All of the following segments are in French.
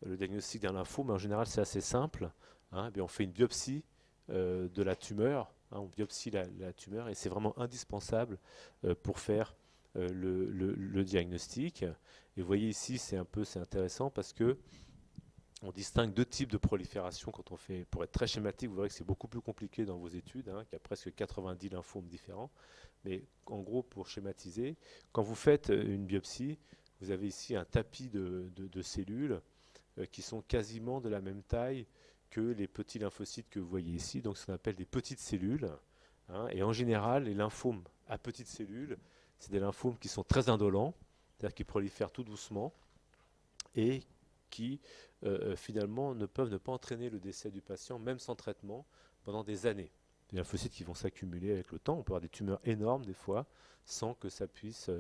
le diagnostic d'un lymphome, en général, c'est assez simple, hein. Eh bien, on fait une biopsie de la tumeur, hein, on biopsie la tumeur, et c'est vraiment indispensable pour faire le diagnostic. Et vous voyez ici, c'est intéressant parce que on distingue deux types de prolifération quand on fait, pour être très schématique, vous verrez que c'est beaucoup plus compliqué dans vos études, hein, qu'il y a presque 90 lymphomes différents. Mais en gros, pour schématiser, quand vous faites une biopsie, vous avez ici un tapis de cellules qui sont quasiment de la même taille que les petits lymphocytes que vous voyez ici, donc ce qu'on appelle des petites cellules, hein. Et en général, les lymphomes à petites cellules, c'est des lymphomes qui sont très indolents, c'est-à-dire qui prolifèrent tout doucement et qui finalement ne peuvent ne pas entraîner le décès du patient, même sans traitement, pendant des années. Des lymphocytes qui vont s'accumuler avec le temps. On peut avoir des tumeurs énormes des fois, sans que ça puisse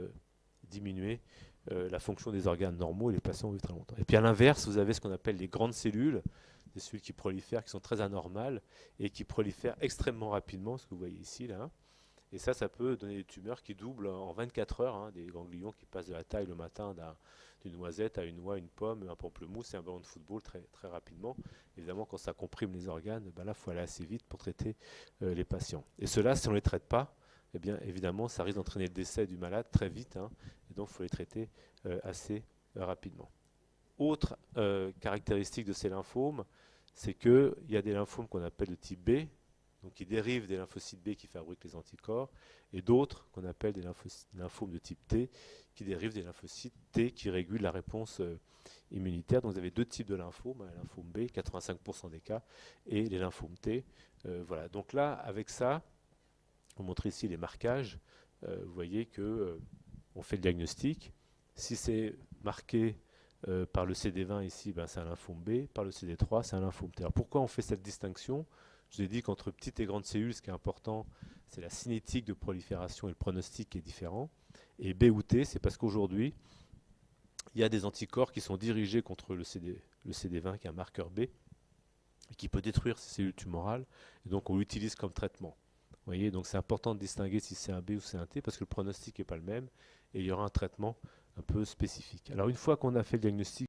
diminuer la fonction des organes normaux et les patients vivent très longtemps. Et puis à l'inverse, vous avez ce qu'on appelle les grandes cellules, des cellules qui prolifèrent, qui sont très anormales et qui prolifèrent extrêmement rapidement, ce que vous voyez ici, là. Et ça peut donner des tumeurs qui doublent en 24 heures, hein, des ganglions qui passent de la taille le matin d'une noisette à une noix, une pomme, un pamplemousse et un ballon de football très, très rapidement. Évidemment, quand ça comprime les organes, ben là, il faut aller assez vite pour traiter les patients. Et ceux-là, si on ne les traite pas, eh bien, évidemment, ça risque d'entraîner le décès du malade très vite, hein, et donc il faut les traiter assez rapidement. Autre caractéristique de ces lymphomes, c'est qu'il y a des lymphomes qu'on appelle de type B, donc qui dérivent des lymphocytes B qui fabriquent les anticorps, et d'autres qu'on appelle des lymphomes de type T, qui dérivent des lymphocytes T qui régulent la réponse immunitaire. Donc vous avez deux types de lymphomes, un lymphome B, 85% des cas, et les lymphomes T. Voilà. Donc là, avec ça, on montre ici les marquages. Vous voyez que on fait le diagnostic. Si c'est marqué par le CD20 ici, ben c'est un lymphome B, par le CD3, c'est un lymphome T. Alors pourquoi on fait cette distinction? Je vous ai dit qu'entre petites et grandes cellules, ce qui est important, c'est la cinétique de prolifération et le pronostic qui est différent. Et B ou T, c'est parce qu'aujourd'hui, il y a des anticorps qui sont dirigés contre le CD20, qui est un marqueur B, et qui peut détruire ces cellules tumorales, et donc on l'utilise comme traitement. Vous voyez, donc c'est important de distinguer si c'est un B ou c'est un T, parce que le pronostic n'est pas le même, et il y aura un traitement un peu spécifique. Alors une fois qu'on a fait le diagnostic,